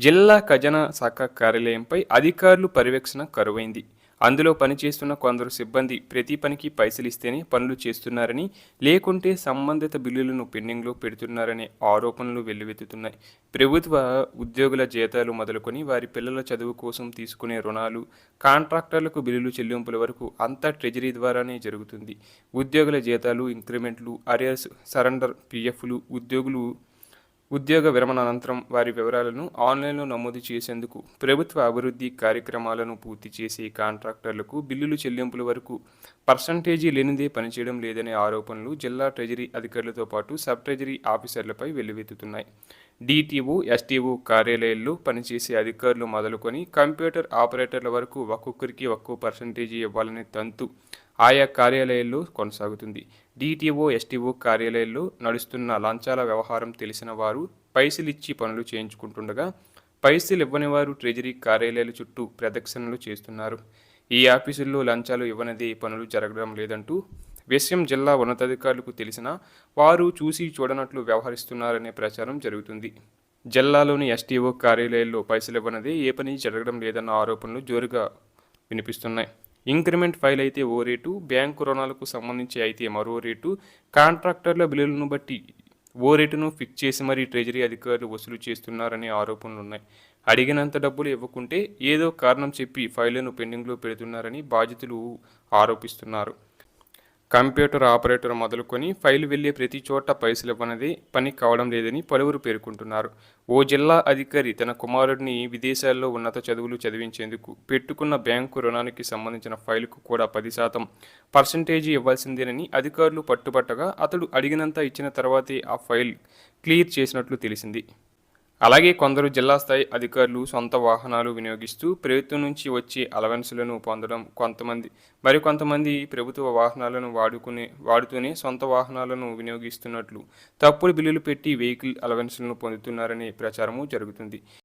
జిల్లా ఖజానా శాఖ కార్యాలయంపై అధికారులు పర్యవేక్షణ కరువైంది. అందులో పనిచేస్తున్న కొందరు సిబ్బంది ప్రతి పనికి పైసలిస్తేనే పనులు చేస్తున్నారని, లేకుంటే సంబంధిత బిల్లులను పెండింగ్లో పెడుతున్నారనే ఆరోపణలు వెల్లువెత్తుతున్నాయి. ప్రభుత్వ ఉద్యోగుల జీతాలు మొదలుకొని వారి పిల్లల చదువు కోసం తీసుకునే రుణాలు, కాంట్రాక్టర్లకు బిల్లులు చెల్లింపుల వరకు అంతా ట్రెజరీ ద్వారానే జరుగుతుంది. ఉద్యోగుల జీతాలు, ఇంక్రిమెంట్లు, అరియర్స్, సరెండర్, పిఎఫ్లు ఉద్యోగ విరమణ అనంతరం వారి వివరాలను ఆన్లైన్లో నమోదు చేసేందుకు ప్రభుత్వ అభివృద్ధి కార్యక్రమాలను పూర్తి చేసే కాంట్రాక్టర్లకు బిల్లులు చెల్లింపుల వరకు పర్సంటేజీ లేనిదే పనిచేయడం లేదనే ఆరోపణలు జిల్లా ట్రెజరీ అధికారులతో పాటు సబ్ ట్రెజరీ ఆఫీసర్లపై వెల్లువెత్తుతున్నాయి. డిటిఓ, ఎస్టీఓ కార్యాలయాల్లో పనిచేసే అధికారులు మొదలుకొని కంప్యూటర్ ఆపరేటర్ల వరకు ఒక్కొక్కరికి ఒక్కో పర్సంటేజీ ఇవ్వాలనే తంతు ఆయా కార్యాలయాల్లో కొనసాగుతుంది. డిటిఓ, ఎస్టీఓ కార్యాలయాల్లో నడుస్తున్న లంచాల వ్యవహారం తెలిసిన వారు పైసలిచ్చి పనులు చేయించుకుంటుండగా, పైసలు ఇవ్వని వారు ట్రెజరీ కార్యాలయాల చుట్టూ ప్రదక్షిణలు చేస్తున్నారు. ఈ ఆఫీసుల్లో లంచాలు ఇవ్వనిదే పనులు జరగడం లేదంటూ విషయం జిల్లా ఉన్నతాధికారులకు తెలిసినా వారు చూసి చూడనట్లు వ్యవహరిస్తున్నారనే ప్రచారం జరుగుతుంది. జిల్లాలోని ఎస్టీఓ కార్యాలయాల్లో పైసలు ఇవ్వనిదే ఏ పని జరగడం లేదన్న ఆరోపణలు జోరుగా వినిపిస్తున్నాయి. ఇంక్రిమెంట్ ఫైల్ అయితే ఓ రేటు, బ్యాంకు రుణాలకు సంబంధించి అయితే మరో రేటు, కాంట్రాక్టర్ల బిల్లులను బట్టి ఓ రేటును ఫిక్స్ చేసి మరీ ట్రెజరీ అధికారులు వసూలు చేస్తున్నారనే ఆరోపణలున్నాయి. అడిగినంత డబ్బులు ఇవ్వకుంటే ఏదో కారణం చెప్పి ఫైళ్లను పెండింగ్లో పెడుతున్నారని బాధితులు ఆరోపిస్తున్నారు. కంప్యూటర్ ఆపరేటర్ మొదలుకొని ఫైలు వెళ్లే ప్రతి చోట పైసలు ఇవ్వనదే పని కావడం లేదని పలువురు పేర్కొంటున్నారు. ఓ జిల్లా అధికారి తన కుమారుడిని విదేశాల్లో ఉన్నత చదువులు చదివించేందుకు పెట్టుకున్న బ్యాంకు రుణానికి సంబంధించిన ఫైలుకు కూడా 10% పర్సంటేజీ ఇవ్వాల్సిందేనని అధికారులు పట్టుబట్టగా అతడు అడిగినంత ఇచ్చిన తర్వాతే ఆ ఫైల్ క్లియర్ చేసినట్లు తెలిసింది. అలాగే కొందరు జిల్లా స్థాయి అధికారులు సొంత వాహనాలు వినియోగిస్తూ ప్రభుత్వం నుంచి వచ్చే అలవెన్సులను పొందడం, మరికొంతమంది ప్రభుత్వ వాహనాలను వాడుతూనే సొంత వాహనాలను వినియోగిస్తున్నట్లు తప్పుడు బిల్లులు పెట్టి వెహికల్ అలవెన్సులను పొందుతున్నారనే ప్రచారము జరుగుతుంది.